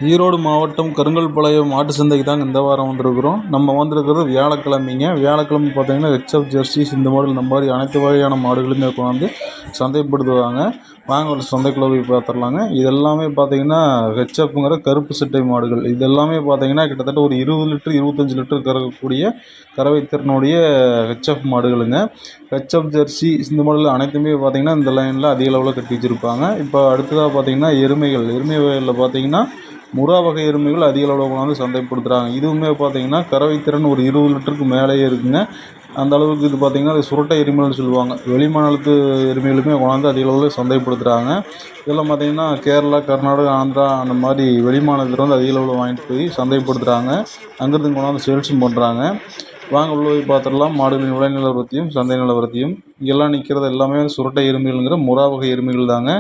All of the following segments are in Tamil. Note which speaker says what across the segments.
Speaker 1: ஈரோடு மாவட்டம் கருங்கல்பாளையம் மாட்டு சந்தைக்கு தாங்க இந்த வாரம் வந்திருக்கிறோம். நம்ம வந்திருக்கிறது வியாழக்கிழமைங்க. வியாழக்கிழமை பார்த்தீங்கன்னா ஹெச்எஃப் ஜெர்சிஸ் இந்த மாடல் இந்த மாதிரி அனைத்து வகையான மாடுகளுமே கொண்டாந்து சந்தைப்படுத்துவாங்க. வாங்க ஒரு சந்தைக்குள்ளே போய் பார்த்துடலாங்க. இதெல்லாமே பார்த்தீங்கன்னா ஹெச்எஃப்ங்கிற கருப்பு சட்டை மாடுகள். இதெல்லாமே பார்த்தீங்கன்னா கிட்டத்தட்ட ஒரு 20 லிட்டர் 25 லிட்டர் கறக்கக்கூடிய கறவை திறனுடைய ஹெச்எஃப் மாடுகளுங்க. ஹெச்எஃப் ஜெர்சி இந்த மாடல் அனைத்துமே பார்த்தீங்கன்னா இந்த லைனில் அதிக அளவில் கட்டி வச்சுருப்பாங்க. இப்போ அடுத்ததாக பார்த்தீங்கன்னா எருமை வகைகளில் பார்த்தீங்கன்னா முறா வகை எருமைகள் அதிக அளவில் கொண்டாந்து சந்தைப்படுத்துகிறாங்க. இதுவுமே பார்த்தீங்கன்னா கறவை திறன் ஒரு 20 லிட்டருக்கு மேலேயே இருக்குங்க. அந்த அளவுக்கு இது பார்த்தீங்கன்னா அது சுரட்டை எருமைகள்னு சொல்லுவாங்க. வெளிமாநிலத்து எருமைகளுமே கொண்டாந்து அதிக அளவில் சந்தைப்படுத்துகிறாங்க. இதெல்லாம் பார்த்தீங்கன்னா கேரளா, கர்நாடகா, ஆந்திரா அந்த மாதிரி வெளிமாநிலத்தில் வந்து அதிக அளவில் வாங்கிட்டு போய் சந்தைப்படுத்துகிறாங்க. அங்கேருந்து கொண்டாந்து சேல்ஸும் பண்ணுறாங்க. வாங்க உள்ள போய் பார்த்துடலாம். மாடுகளின் விலை நிலவரத்தையும் சந்தை நிலவரத்தையும். இங்கெல்லாம் நிற்கிறது எல்லாமே சுரட்டை எருமைகள்ங்கிற முறா வகை எருமைகள் தாங்க.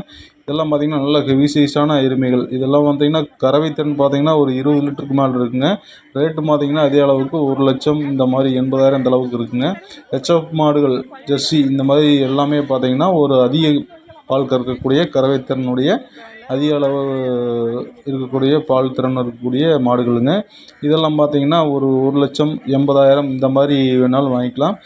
Speaker 1: இதெல்லாம் பார்த்திங்கன்னா நல்ல ஹெவி சைஸான எருமைகள். இதெல்லாம் பார்த்திங்கன்னா கறவை திறன் பார்த்திங்கன்னா ஒரு 20 லிட்டருக்கு மேலே இருக்குங்க. ரேட்டு பார்த்திங்கன்னா அதே அளவுக்கு 1 லட்சம் இந்த மாதிரி 80,000 இந்த அளவுக்கு இருக்குங்க. ஹெச்எஃப் மாடுகள் ஜெர்சி இந்த மாதிரி எல்லாமே பார்த்திங்கன்னா ஒரு அதிக பால் கறக்கக்கூடிய கறவை திறனுடைய அதிக அளவு இருக்கக்கூடிய பால் திறன் இருக்கக்கூடிய மாடுகளுங்க. இதெல்லாம் பார்த்திங்கன்னா ஒரு 1,80,000 இந்த மாதிரி வேணாலும் வாங்கிக்கலாம்.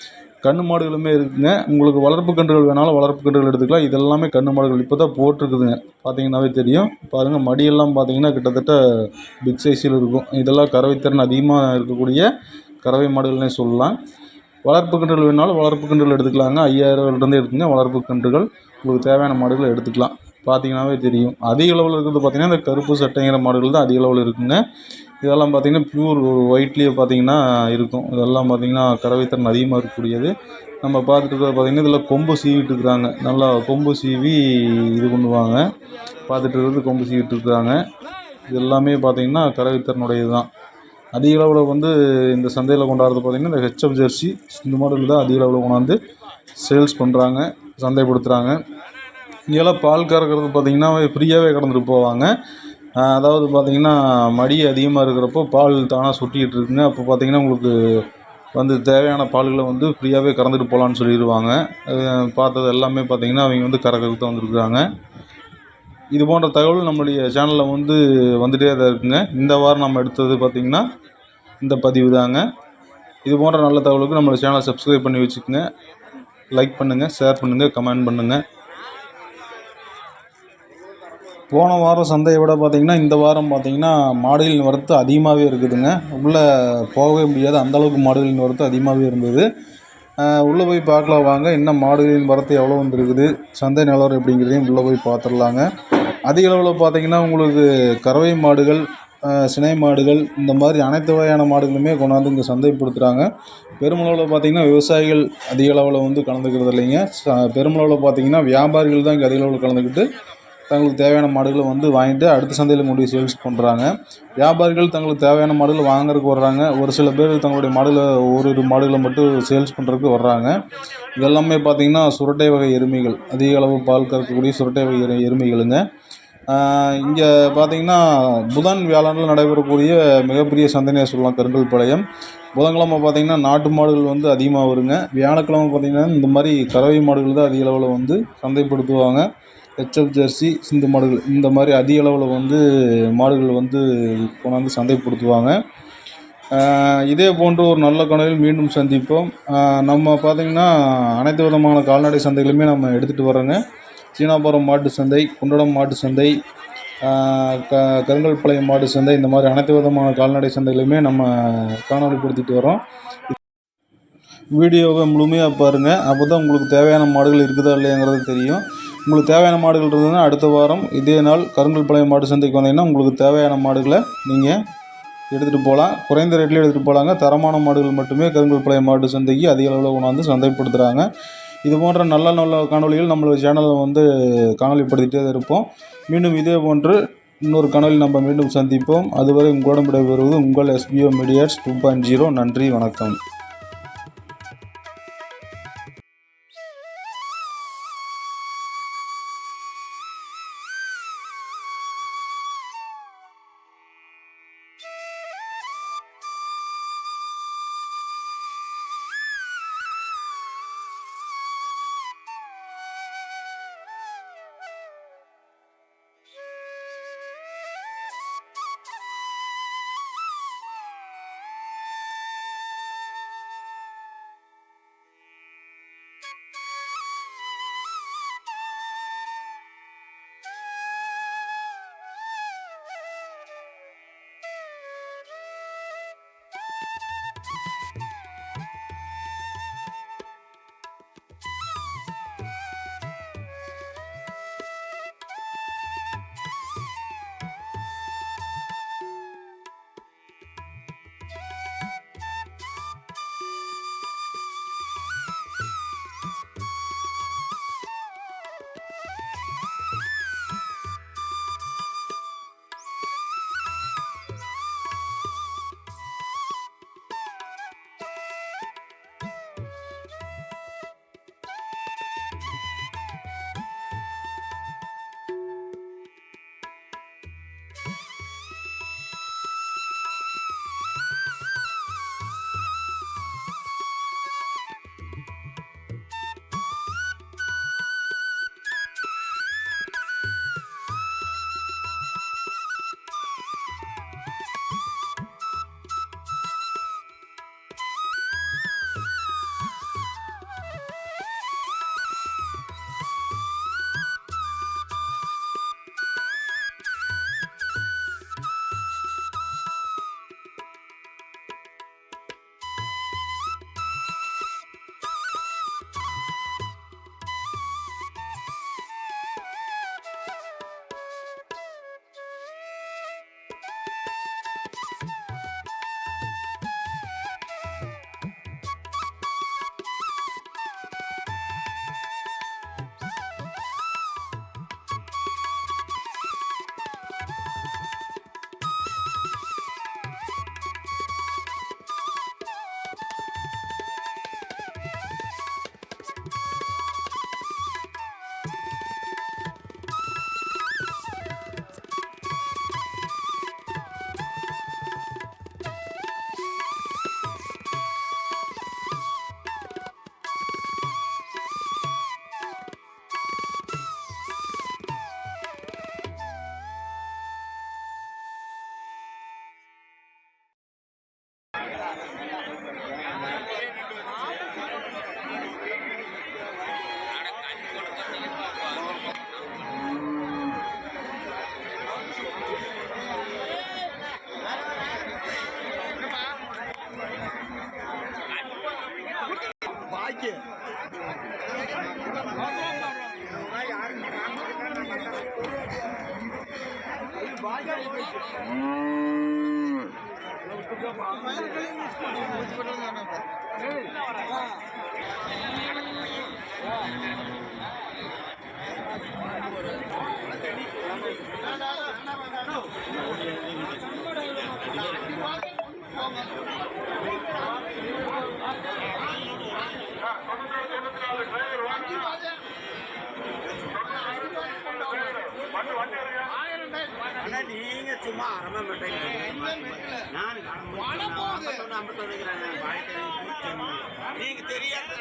Speaker 1: கன்று மாடுகளுமே இருக்குதுங்க. உங்களுக்கு வளர்ப்பு கன்றுகள் வேணாலும் வளர்ப்பு கன்றுகள் எடுத்துக்கலாம். இதெல்லாமே கன்று மாடுகள் இப்போ தான் போட்டிருக்குதுங்க. பார்த்தீங்கன்னாவே தெரியும். பாருங்கள் மடியெல்லாம் பார்த்தீங்கன்னா கிட்டத்தட்ட பிக் சைஸில் இருக்கும். இதெல்லாம் கறவை திறன் அதிகமாக இருக்கக்கூடிய கறவை மாடுகள்னே சொல்லலாம். வளர்ப்பு கன்றுகள் வேணாலும் வளர்ப்பு கன்றுகள் எடுத்துக்கலாங்க. 5,000 இருக்குங்க வளர்ப்பு கன்றுகள். உங்களுக்கு தேவையான மாடுகளை எடுத்துக்கலாம். பார்த்தீங்கன்னாவே தெரியும். அதிக அளவில் இருக்கிறது பார்த்திங்கன்னா இந்த கருப்பு சட்டைங்கிற மாடுகள் தான் அதிக அளவில் இருக்குங்க. இதெல்லாம் பார்த்திங்கன்னா பியூர் ஒயிட்லேயே பார்த்திங்கன்னா இருக்கும். இதெல்லாம் பார்த்திங்கன்னா கறவை திறன் அதிகமாக இருக்கக்கூடியது. நம்ம பார்த்துட்டு இருக்கிறது பார்த்திங்கன்னா இதில் கொம்பு சீவிட்டு இருக்கிறாங்க. நல்லா கொம்பு சீவி இது பண்ணுவாங்க. பார்த்துட்டு இருக்கிறது கொம்பு சீவிட்டு இருக்கிறாங்க. இது எல்லாமே பார்த்திங்கன்னா கறவை திறனுடையது தான். அதிக அளவில் வந்து இந்த சந்தையில் கொண்டாடுறது பார்த்திங்கன்னா இந்த ஹெச்எஃப் ஜெர்சி இந்த மாடல் தான் அதிக அளவில் கொண்டாந்து சேல்ஸ் பண்ணுறாங்க, சந்தைப்படுத்துகிறாங்க. இங்கெல்லாம் பால் கறக்கிறது பார்த்திங்கன்னா ஃப்ரீயாகவே கறந்துட்டு போவாங்க. அதாவது பார்த்திங்கன்னா மடி அதிகமாக இருக்கிறப்போ பால் தானாக சொட்டிக்கிட்டு இருக்குங்க. அப்போ பார்த்திங்கன்னா உங்களுக்கு வந்து தேவையான பால்களை வந்து ஃப்ரீயாகவே கறந்துட்டு போகலான்னு சொல்லிடுவாங்க. பார்த்தது எல்லாமே பார்த்திங்கன்னா அவங்க வந்து கறக்கிறதுக்கு தான் வந்துருக்குறாங்க. இது போன்ற தகவல் நம்மளுடைய சேனலில் வந்து வந்துகிட்டே தான் இருக்குங்க. இந்த வாரம் நம்ம எடுத்தது பார்த்திங்கன்னா இந்த பதிவு தாங்க. இது போன்ற நல்ல தகவலுக்கு நம்மளோட சேனலை சப்ஸ்கிரைப் பண்ணி வச்சுக்கோங்க. லைக் பண்ணுங்கள், ஷேர் பண்ணுங்கள், கமெண்ட் பண்ணுங்கள். போன வாரம் சந்தையை விட பார்த்திங்கன்னா இந்த வாரம் பார்த்திங்கன்னா மாடுகளின் வரத்து அதிகமாகவே இருக்குதுங்க. உள்ளே போகவே முடியாது, அந்தளவுக்கு மாடுகளின் வரத்து அதிகமாகவே இருந்தது. உள்ளே போய் பார்க்கலாம் வாங்க. இன்னும் மாடுகளின் வரத்து எவ்வளோ வந்துருக்குது, சந்தை நிலவரம் எப்படிங்கிறதையும் உள்ளே போய் பார்த்துடலாங்க. அதிக அளவில் பார்த்திங்கன்னா உங்களுக்கு கறவை மாடுகள், சினை மாடுகள் இந்த மாதிரி அனைத்து வகையான மாடுகளுமே கொண்டாந்து இங்கே சந்தைப்படுத்துகிறாங்க. பெருமளவில் பார்த்திங்கன்னா விவசாயிகள் அதிக அளவில் வந்து கலந்துக்கிறது இல்லைங்க. பெருமளவில் பார்த்திங்கன்னா வியாபாரிகள் தான் இங்கே அதிக அளவில் கலந்துக்கிட்டு தங்களுக்கு தேவையான மாடுகளை வந்து வாங்கிட்டு அடுத்த சந்தையில் கொண்டு போய் சேல்ஸ் பண்ணுறாங்க. வியாபாரிகள் தங்களுக்கு தேவையான மாடுகளை வாங்குறதுக்கு வர்றாங்க. ஒரு சில பேர் தங்களுடைய மாடுகளை ஒரு மாடுகளை மட்டும் சேல்ஸ் பண்ணுறதுக்கு வர்றாங்க. இதெல்லாமே பார்த்திங்கன்னா சுரட்டை வகை எருமைகள், அதிக அளவு பால் கறக்கக்கூடிய சுரட்டை வகை எருமைகளுங்க. இங்கே பார்த்திங்கன்னா புதன் வியாழனில் நடைபெறக்கூடிய மிகப்பெரிய சந்தைனே சொல்லலாம் கருங்கல்பாளையம். புதன்கிழமை பார்த்திங்கன்னா நாட்டு மாடுகள் வந்து அதிகமாக வருங்க. வியாழக்கிழமை பார்த்திங்கன்னா இந்த மாதிரி கறவை மாடுகள் தான் அதிக அளவில் வந்து சந்தைப்படுத்துவாங்க. ஹெச்எஃப் ஜெர்சி சிந்து மாடுகள் இந்த மாதிரி அதிக அளவில் வந்து மாடுகள் வந்து கொண்டாந்து சந்தைப்படுத்துவாங்க. இதே போன்று ஒரு நல்ல காணொளியில் மீண்டும் சந்திப்போம். நம்ம பார்த்திங்கன்னா அனைத்து விதமான கால்நடை சந்தைகளுமே நம்ம எடுத்துகிட்டு வரோங்க. சீனாபுரம் மாட்டு சந்தை, குண்டடம் மாட்டு சந்தை, கருங்கல்பாளையம் மாட்டு சந்தை இந்த மாதிரி அனைத்து விதமான கால்நடை சந்தைகளுமே நம்ம காணொளிப்படுத்திட்டு வரோம். வீடியோவை முழுமையாக பாருங்கள். அப்போ தான் உங்களுக்கு தேவையான மாடுகள் இருக்குதா இல்லையாங்கிறது தெரியும். உங்களுக்கு தேவையான மாடுகள் இருந்ததுன்னா அடுத்த வாரம் இதே நாள் கருங்கல்பாளையம் மாட்டு சந்தைக்கு வந்தீங்கன்னா உங்களுக்கு தேவையான மாடுகளை நீங்கள் எடுத்துகிட்டு போகலாம். குறைந்த ரேட்லேயே எடுத்துகிட்டு போகலாங்க. தரமான மாடுகள் மட்டுமே கருங்கல்பாளையம் மாட்டு சந்தைக்கு அதிக அளவில் கொண்டாந்து சந்தைப்படுத்துகிறாங்க. இது போன்ற நல்ல நல்ல காணொலிகள் நம்மளோட சேனலில் வந்து காணொலிப்படுத்திகிட்டே தான் இருப்போம். மீண்டும் இதே போன்று இன்னொரு காணொலியில் நம்ம மீண்டும் சந்திப்போம். அதுவரை உங்களுடன் விடைபெறுவது உங்கள் SBO மீடியாஸ் 2.0. நன்றி, வணக்கம்.
Speaker 2: நீங்க சும்மா அரமா நீங்க தெரியாது